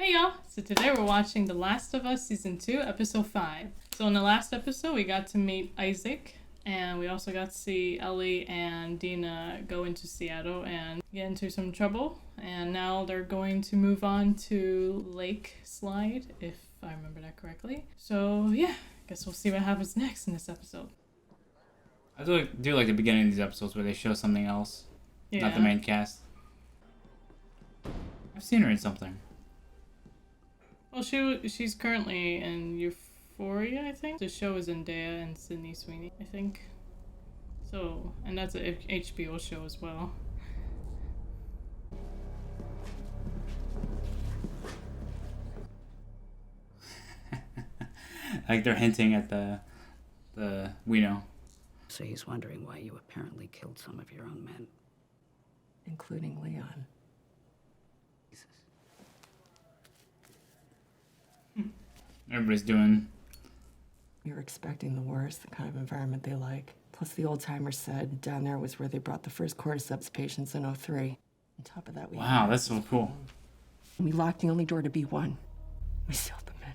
Hey y'all! So today we're watching The Last of Us Season 2, Episode 5. So in the last episode we got to meet Isaac, and we also got to see Ellie and Dina go into Seattle and get into some trouble. And now they're going to move on to Lake Slide, if I remember that correctly. So yeah, guess we'll see what happens next in this episode. I do like the beginning of these episodes where they show something else, not the main cast. I've seen her in something. Well, she's currently in Euphoria, I think. The show is Zendaya and Sydney Sweeney, I think. So, and that's an HBO show as well. Like they're hinting at the we know. So he's wondering why you apparently killed some of your own men. Including Leon. Jesus. Everybody's doing. You're expecting the worst, the kind of environment they like. Plus, the old timers said down there was where they brought the first cordyceps patients in '03. On top of that, we Wow, that's so cool. We locked the only door to B1. We sealed them in.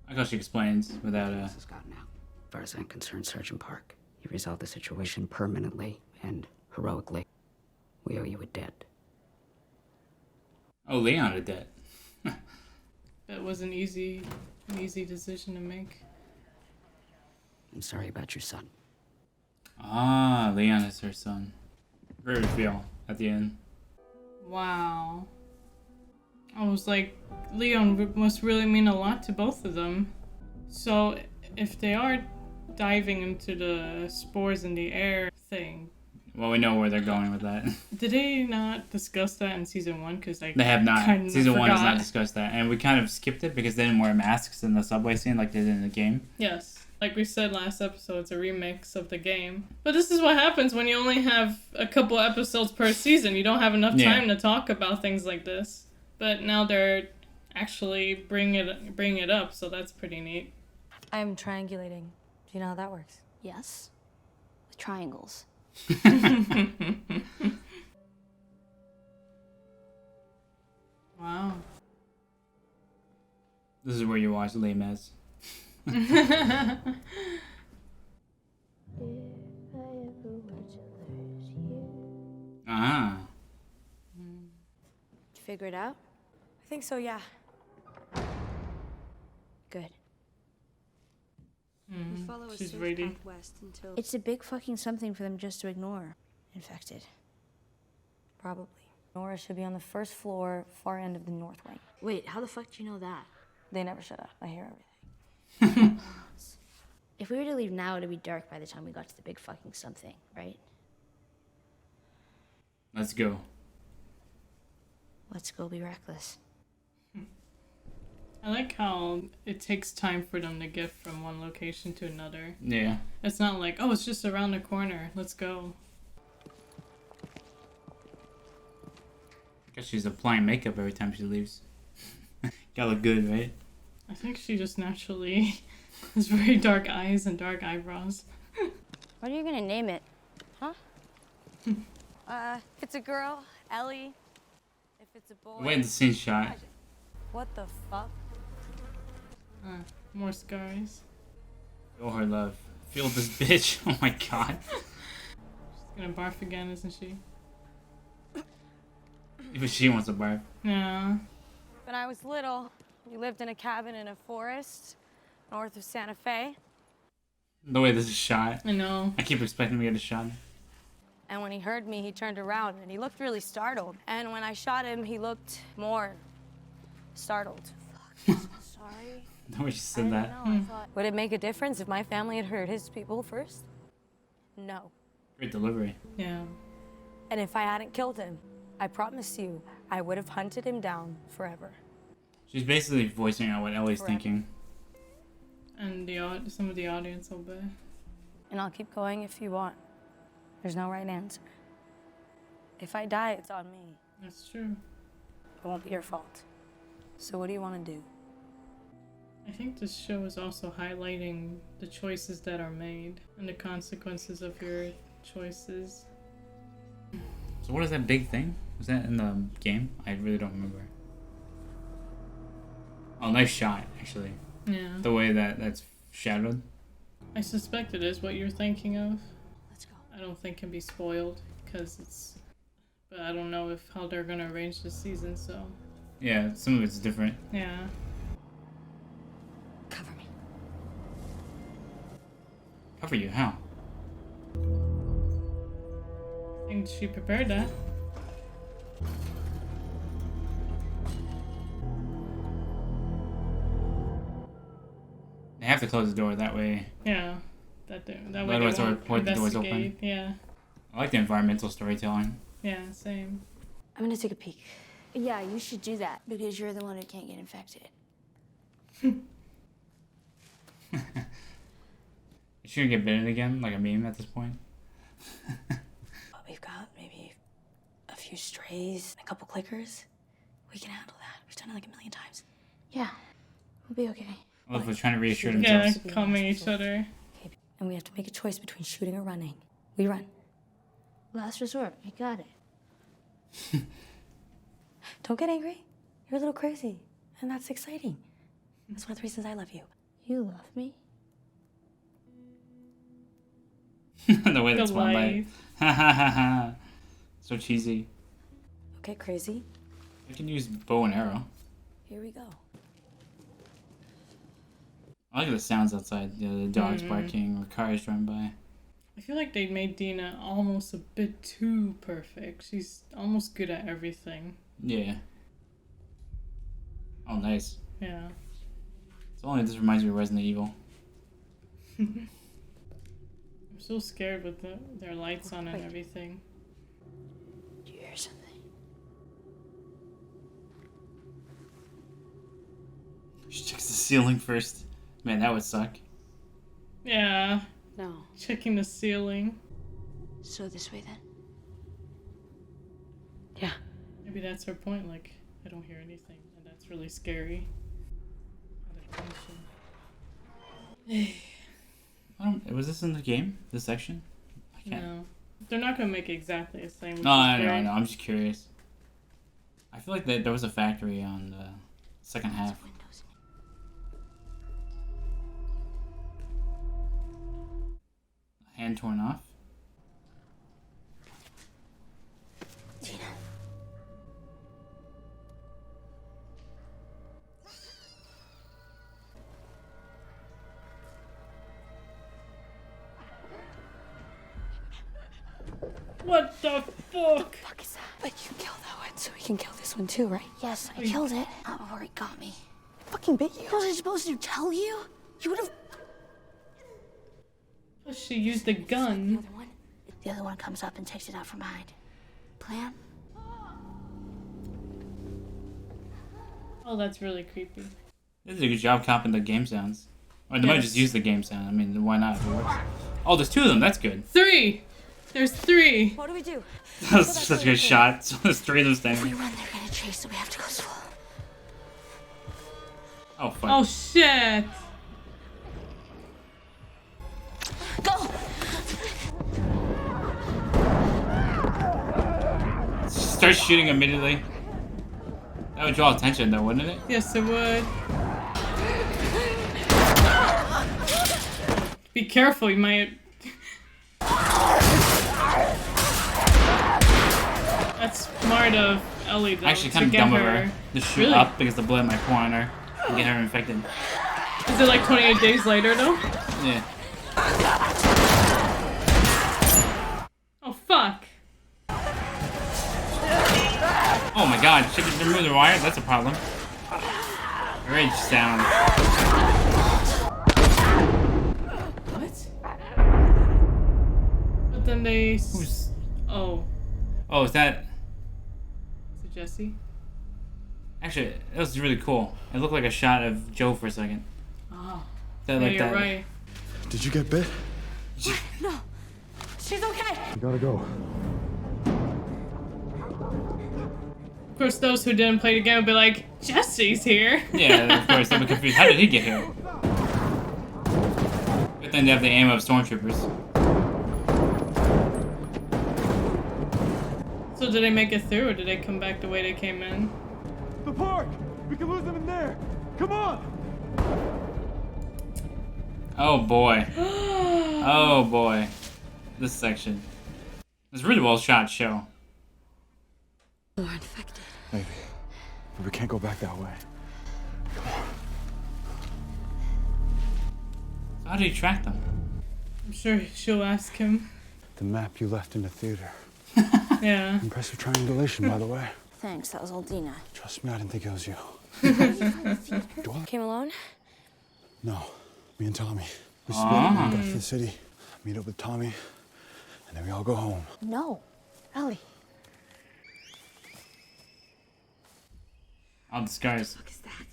I guess she explains without This has gotten out. As far as I'm concerned, Sergeant Park, you resolved the situation permanently and heroically. We owe you a debt. Oh, Leon did that. That was an easy decision to make. I'm sorry about your son. Ah, Leon is her son. Great reveal at the end. Wow. I was like, Leon must really mean a lot to both of them. So, if they are diving into the spores in the air thing, Well, we know where they're going with that. did they not discuss that in Season 1? Because They have not. kind of Season 1 does not forgot. discuss that. And we kind of skipped it because they didn't wear masks in the subway scene like they did in the game. Yes. Like we said last episode, it's a remix of the game. But this is what happens when you only have a couple episodes per season. You don't have enough time to talk about things like this. But now they're actually bringing it up, so that's pretty neat. I'm triangulating. Do you know how that works? Yes. With triangles. Wow. This is where you watch Les Mis. Ah. Did you figure it out? I think so, yeah. Good. We follow a She's safe ready. path west until It's a big fucking something for them just to ignore. Infected. probably. Nora should be on the first floor, far end of the north wing. Wait, how the fuck do you know that? They never shut up. I hear everything. If we were to leave now, it'd be dark by the time we got to the big fucking something, right? Let's go. Let's go be reckless. I like how it takes time for them to get from one location to another. Yeah. It's not like, oh, it's just around the corner. Let's go. I guess she's applying makeup every time she leaves. Gotta look good, right? I think she just naturally has very dark eyes and dark eyebrows. What are you gonna name it? Huh? If it's a girl, Ellie. If it's a boy, Wait in the scene shot. what the fuck? More scars. Feel her love. Feel this bitch. Oh my god. She's gonna barf again, isn't she? Even she wants a barf. Yeah. When I was little, we lived in a cabin in a forest north of Santa Fe. The way this is shot. I know. I keep expecting to get a shot. And when he heard me, he turned around and he looked really startled. And when I shot him, he looked more startled. Fuck, sorry. The way she I said didn't that. know. I thought, would it make a difference if my family had hurt his people first? No. Great delivery. Yeah. And if I hadn't killed him, I promise you, I would have hunted him down forever. She's basically voicing out what Ellie's Forever. thinking. And some of the audience will be. And I'll keep going if you want. There's no right answer. If I die, it's on me. That's true. It won't be your fault. So what do you want to do? I think this show is also highlighting the choices that are made and the consequences of your choices. So what is that big thing? Was that in the game? I really don't remember. Oh, nice shot, actually. Yeah. The way that's shadowed. I suspect it is what you're thinking of. Let's go. I don't think it can be spoiled because it's. But I don't know if how they're gonna arrange this season. So Yeah, some of it's different. yeah. Cover me. Cover you? How? I think she prepared that. They have to close the door that way. Yeah. That way Otherwise they they'll won't report the doors open. investigate. Yeah. I like the environmental storytelling. Yeah. Same. I'm gonna take a peek. Yeah, you should do that because you're the one who can't get infected. Is she gonna get bitten again, like a meme at this point? But we've got maybe a few strays, a couple clickers. We can handle that. We've done it like a million times. Yeah, we'll be okay. I love they're trying to reassure Yeah. themselves. Calming each other. Okay, and we have to make a choice between shooting or running. We run. Last resort, you got it. Don't get angry. You're a little crazy, and that's exciting. That's one of the reasons I love you. You love me? The way that's one by. Life. Ha ha ha ha. So cheesy. Okay, crazy. I can use bow and arrow. Here we go. I like the sounds outside. The dogs barking or cars driving by. I feel like they made Dina almost a bit too perfect. She's almost good at everything. Yeah. Oh, nice. Yeah. It's only this reminds me of Resident Evil. I'm so scared with their lights on and Wait. everything. Do you hear something? She checks the ceiling first. Man, that would suck. Yeah. No. Checking the ceiling. So this way then? Yeah. Maybe that's her point. Like, I don't hear anything, and that's really scary. Was this in the game? This section? I can't. No, they're not gonna make it exactly the same. which No, is I know, scary. I know. I'm just curious. I feel like there was a factory on the second half. Windows. Hand torn off. Tina. What the fuck? Fuck is that? But you killed that one, so we can kill this one too, right? Yes, I killed it. Not before it got me. Fucking bit you. What was I supposed to tell you? You would have. She used a The gun. other one? The other one comes up and takes it out from behind. Plan? Oh, that's really creepy. They did a good job copying the game sounds. Or they might Yes. just use the game sound. I mean, why not? It works. Oh, there's two of them. That's good. 3! There's 3! What do we do? That was such a good shot. So there's three of them If we standing. run, they're gonna chase, so we have to go slow. Oh, fuck. Oh shit! Go! Start shooting immediately. That would draw attention, though, wouldn't it? Yes, it would. Be careful, you might. That's smart of Ellie, though. Actually, to kind of get dumb of her to shoot Really? up because the blood might pour on her and get her infected. Is it like 28 days later, though? Yeah. Oh, fuck. Oh my god, should we remove the wire? That's a problem. Rage sound. What? But then they. Who's. Oh, Oh, is that. is it Jesse? Actually, it was really cool. It looked like a shot of Joe for a second. Oh, That, yeah, like you're that. right. Did you get bit? She's okay. You gotta go. Of course, those who didn't play the game would be like, Jesse's here. Yeah, of course, they'll be confused. How did he get here? But then they have the aim of stormtroopers. So So did they make it through, or did they come back the way they came in? The park! We can lose them in there! Come on! Oh boy. Oh boy. This section. It's a really well shot show. More infected. Maybe. But we can't go back that way. How do you track them? I'm sure she'll ask him. The map you left in the theater. Yeah. Impressive triangulation, by the way. Thanks, that was old Dina. Trust me, I didn't think it was you. Do I? Came alone? No. Me and Tommy. We split and go to the city, meet up with Tommy, and then we all go home. No. Ellie. I'll disguise. What is that?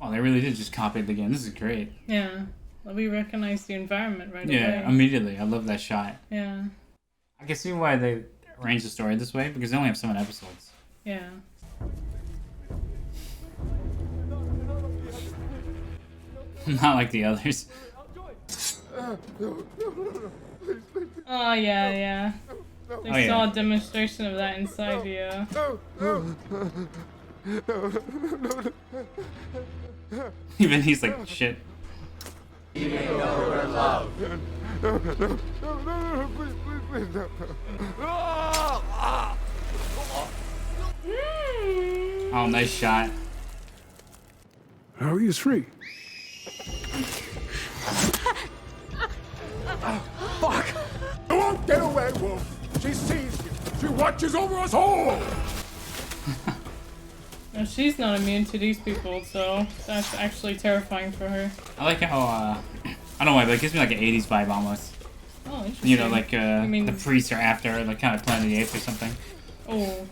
Wow, they really did just copy it again. This is great. Yeah. Well, we recognize the environment right Yeah, away. immediately. I love that shot. Yeah. I can see why they arranged the story this way, because they only have 7 episodes. Yeah. Not like the others. Oh, yeah, yeah. They Oh, yeah. saw a demonstration of that inside the, Even he's like, shit. Oh, nice shot. Harry is free. Fuck! You won't get away, Wolf. She sees you. She watches over us all. Now, she's not immune to these people, so that's actually terrifying for her. I like how, I don't know why, but it gives me like an 80s vibe almost. Oh, interesting. You know, like, mean- the priests are after, like, kind of Planet of the Apes or something. Oh.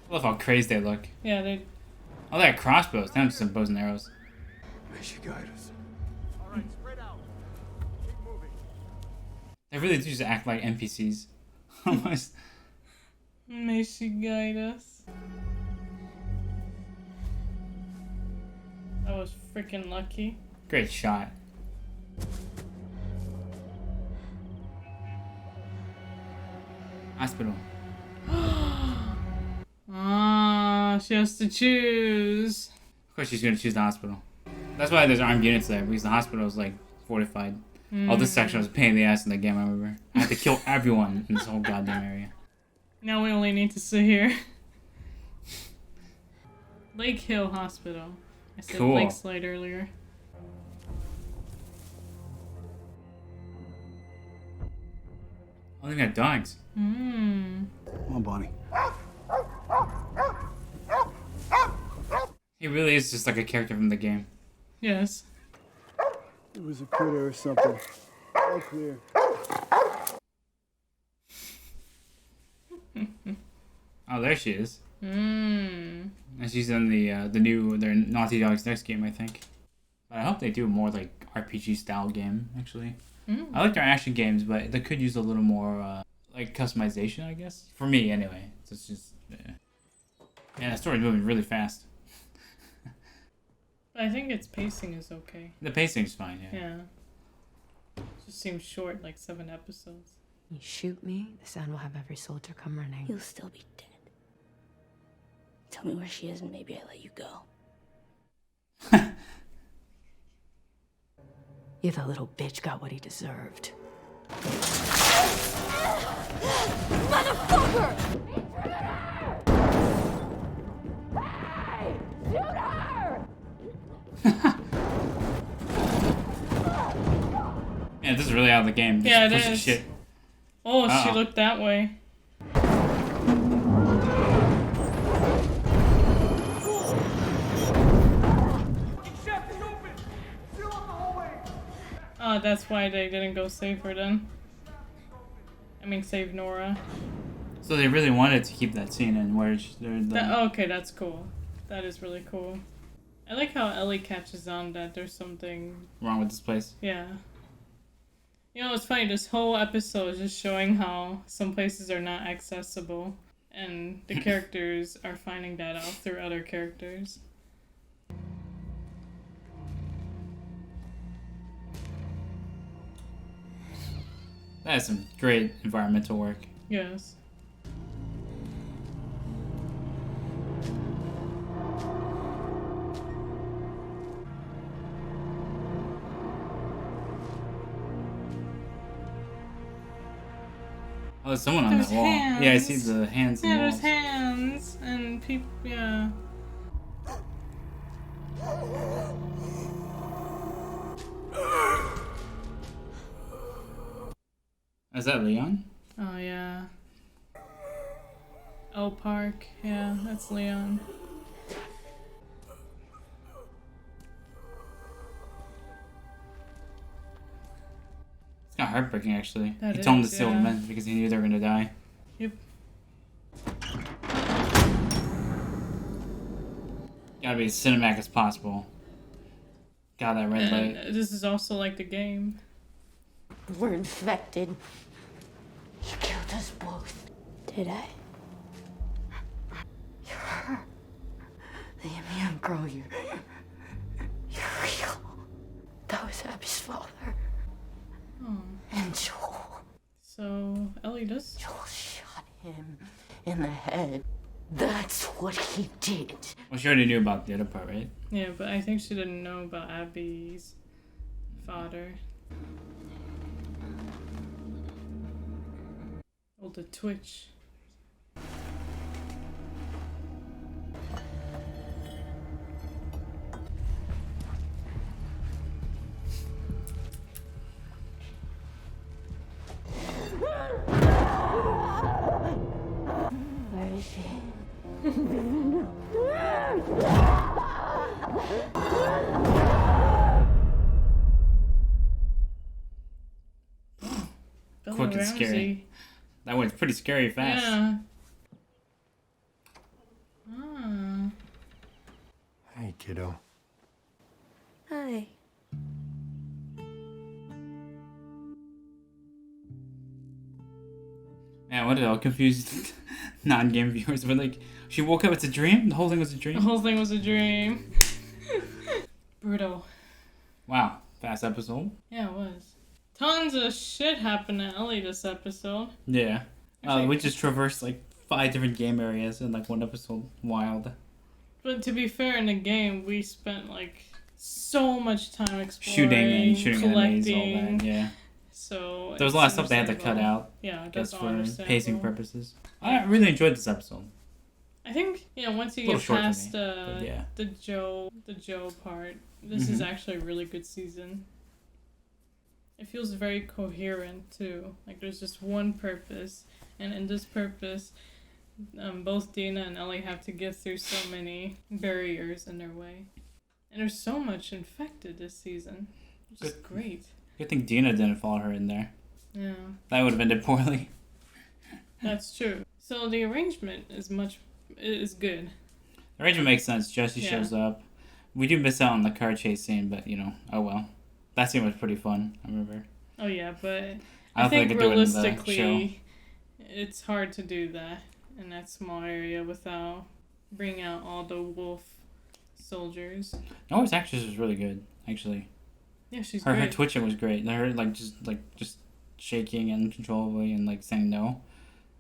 I love how crazed they look. Yeah, they... Oh, they got crossbows. They don't just have bows and arrows. May she guide us. They really do just act like NPCs. Almost. May she guide us. That was freaking lucky. Great shot. Hospital. Ah, she has to choose. Of course she's gonna choose the hospital. That's why there's armed units there, because the hospital is like fortified. Oh, this section was a pain in the ass in the game, I remember. I had to kill everyone in this whole goddamn area. Now we only need to sit here. Lake Hill Hospital. I said Cool. Lakeside earlier. Oh, they got dogs. Mmm. Come on, Bonnie. He really is just like a character from the game. Yes. It was a critter or something. All clear. Oh, there she is. Mmm. And she's in their Naughty Dog's next game, I think. But I hope they do a more like RPG style game, actually. Mm. I like their action games, but they could use a little more like customization, I guess. For me, anyway. It's just yeah, the story's moving really fast. I think its pacing is okay. The pacing's fine, yeah. Yeah. Just seems short, like 7 episodes. You shoot me, the sound will have every soldier come running. You'll still be dead. Tell me where she is and maybe I let you go. Yeah, that little bitch got what he deserved. Yeah, this is really out of the game. Just Yeah, it pushing is. Shit. Oh, she Uh-oh. looked that way. Oh, that's why they didn't go save her then. I mean, save Nora. So they really wanted to keep that scene in where they're Okay, that's cool. That is really cool. I like how Ellie catches on that there's something, wrong with this place. yeah. You know, it's funny, this whole episode is just showing how some places are not accessible, and the characters are finding that out through other characters. That's some great environmental work. Yes. Oh, there's someone on There's that wall. hands. Yeah, I see the hands in Yeah, the there's walls. hands and people. Yeah. Is that Leon? Oh yeah. El Park. Yeah, that's Leon. It's kind of heartbreaking, actually. That He told him to is, seal yeah. them in because he knew they were gonna die. Yep. Gotta be as cinematic as possible. Got that red light. And this is also like the game. We're infected. You killed us both. Did I? You're her. The immune girl, you're real. That was Abby's father. Oh. And Joel. So Ellie does. Joel shot him in the head. That's what he did. Well, she already knew about the other part, right? Yeah, but I think she didn't know about Abby's father. Oh, the Twitch. Where is she? Bella Quick and Ramsey. scary. That went pretty scary fast. Yeah. Ah. Hey, kiddo. Hi. Man, what did all confused non-game viewers were like? She woke up, it's a dream? The whole thing was a The dream? whole thing was a dream. Brutal. Wow, fast episode. Yeah, it was. Tons of shit happened to Ellie this episode. Yeah. Actually- We just traversed like 5 different game areas in like one episode. Wild. But to be fair, in the game, we spent like so much time exploring, Shooting enemies, all collecting. that, yeah. So There was a lot of it's stuff they had to cut understandable. out, Yeah, I guess, that's all for understandable. pacing purposes. I really enjoyed this episode. I think once you A little get short for past me, but yeah. the Joe part, this is actually a really good season. It feels very coherent too. Like there's just one purpose, and in this purpose, both Dina and Ellie have to get through so many barriers in their way, and there's so much infected this season, which is Good. great. Good thing Dina didn't follow her in there. Yeah, That would have ended poorly. that's true. So the arrangement is good. The arrangement makes sense. Jesse Yeah. shows up. We do miss out on the car chase scene, but oh well. That scene was pretty fun, I remember. Oh yeah, but I don't think think they could do it in the show. realistically, it's hard to do that in that small area without bringing out all the wolf soldiers. Noah's actress was really good, actually. Yeah, she's Her great. twitching was great. Her just shaking uncontrollably and like saying no.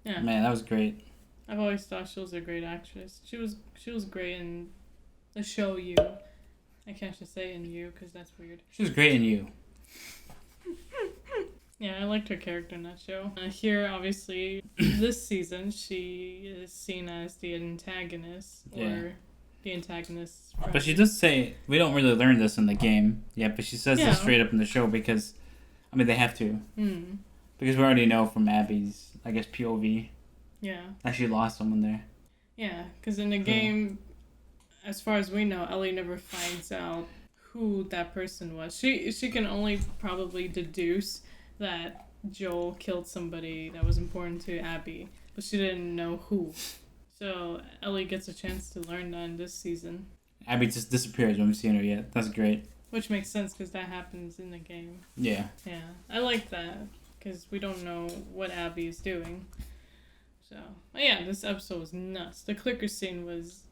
Yeah, Man, that was great. I've always thought she was a great actress. She was great in the show You. I can't just say in You because that's weird. She was great in You. Yeah, I liked her character in that show. Here, obviously, this season, she is seen as the antagonist, or Yeah. the antagonist's But friend. she does say, we don't really learn this in the game yet, but she says Yeah. this straight up in the show because, they have to. Hmm. Because we already know from Abby's, I guess, POV, Yeah. that she lost someone there. Yeah, because in the game, as far as we know, Ellie never finds out who that person was. She can only probably deduce that Joel killed somebody that was important to Abby, but she didn't know who. So Ellie gets a chance to learn that in this season, Abby just disappears. We haven't seen her yet. That's great. which makes sense because that happens in the game. Yeah. Yeah, I like that because we don't know what Abby is doing. So, but yeah, this episode was nuts. The clicker scene was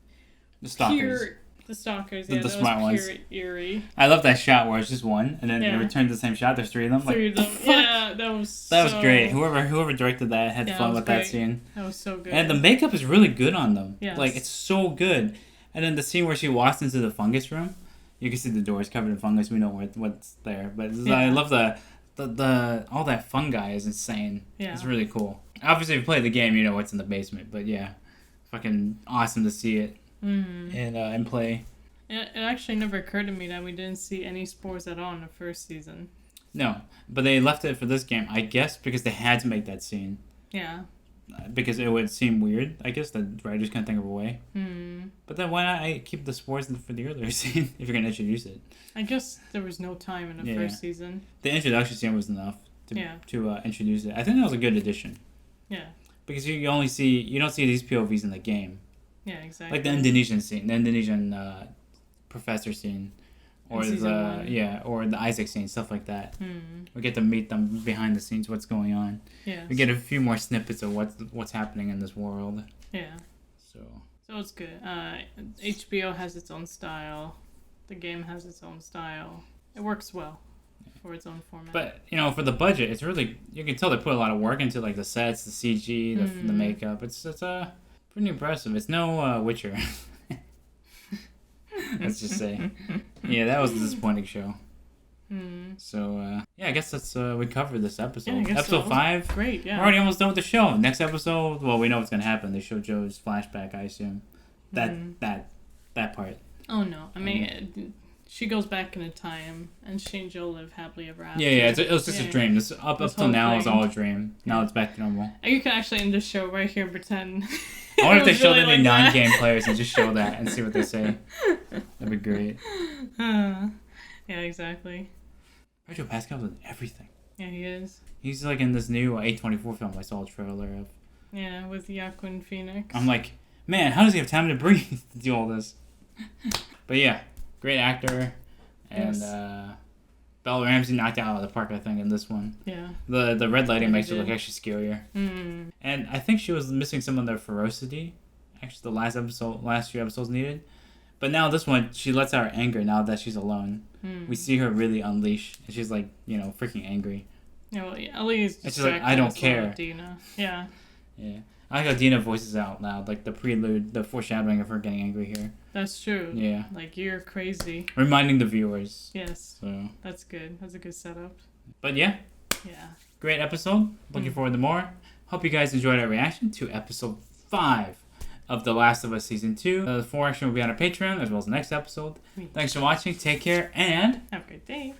The stalkers. The stalkers, The yeah, that smart was ones. pure eerie. I love that shot where it's just one, and then Yeah. it returns the same shot. There's three of them. Three of them. Yeah, that was That was so- great. Whoever directed that had Yeah, fun that was with that great. scene. That was so good. And the makeup is really good on them. Yes. Like, it's so good. And then the scene where she walks into the fungus room, you can see the doors covered in fungus. We know what's there. But I Yeah. love the all that fungi is insane. Yeah. It's really cool. Obviously, if you play the game, you know what's in the basement. But yeah, fucking awesome to see it and play. It actually never occurred to me that we didn't see any spores at all in the first season. No, but they left it for this game, I guess, because they had to make that scene. Yeah. Because it would seem weird, I guess, the writers couldn't think of a way. Hmm. But then why not keep the spores for the earlier scene if you're going to introduce it? I guess there was no time in the Yeah. first season. The introduction scene was enough to Yeah. introduce it. I think that was a good addition. Yeah. Because you don't see these POVs in the game. Yeah, exactly. Like the Indonesian scene, the Indonesian professor scene. Or In season one. or the Isaac scene, stuff like that. Hmm. We get to meet them behind the scenes, what's going on. Yes. We get a few more snippets of what's happening in this world. Yeah. So So it's good. HBO has its own style. The game has its own style. It works well for its own format. But for the budget, it's really, you can tell they put a lot of work into like the sets, the CG, the makeup. It's pretty impressive. It's no Witcher. Let's just say, yeah, that was a disappointing show. So I guess that's we covered this episode. Yeah, I guess Episode so. 5. Great, yeah. We're already almost done with the show. Next episode, well, we know what's gonna happen. They show Joe's flashback, I assume. That part. Oh no! I mean, she goes back in time, and she and Joe live happily ever after. Yeah, it was just a Yeah. dream. This up This till whole now, it's thing. all a dream. Now it's back to normal. And you can actually end the show right here, pretend. I wonder if it they was showed really any like that. non-game players and just show that and see what they say. That'd be great. Yeah, exactly. Pedro Pascal's in everything. Yeah, he is. He's like in this new A24 film I saw a trailer of. Yeah, with Joaquin Phoenix. I'm like, man, how does he have time to breathe to do all this? But yeah, great actor. And Yes. Bella Ramsey knocked it out of the park, I think, in this one. Yeah. The red lighting Yeah, makes he her look did. actually scarier. Mm. And I think she was missing some of the ferocity. Actually, the last few episodes needed. But now this one, she lets out her anger now that she's alone. We see her really unleash. And she's like, freaking angry. Yeah, well, Ellie is It's just like, distracted I don't as well care. with Dina. Yeah. Yeah. I like how Dina voices out loud, like the prelude, the foreshadowing of her getting angry here. That's true. Yeah. Like, you're crazy. Reminding the viewers. Yes. So, That's good. That's a good setup. but yeah, Yeah. great episode. Looking forward to more. Hope you guys enjoyed our reaction to episode 5 of The Last of Us Season 2. The full reaction will be on our Patreon as well as the next episode. Thanks for watching. Take care and Have a great day.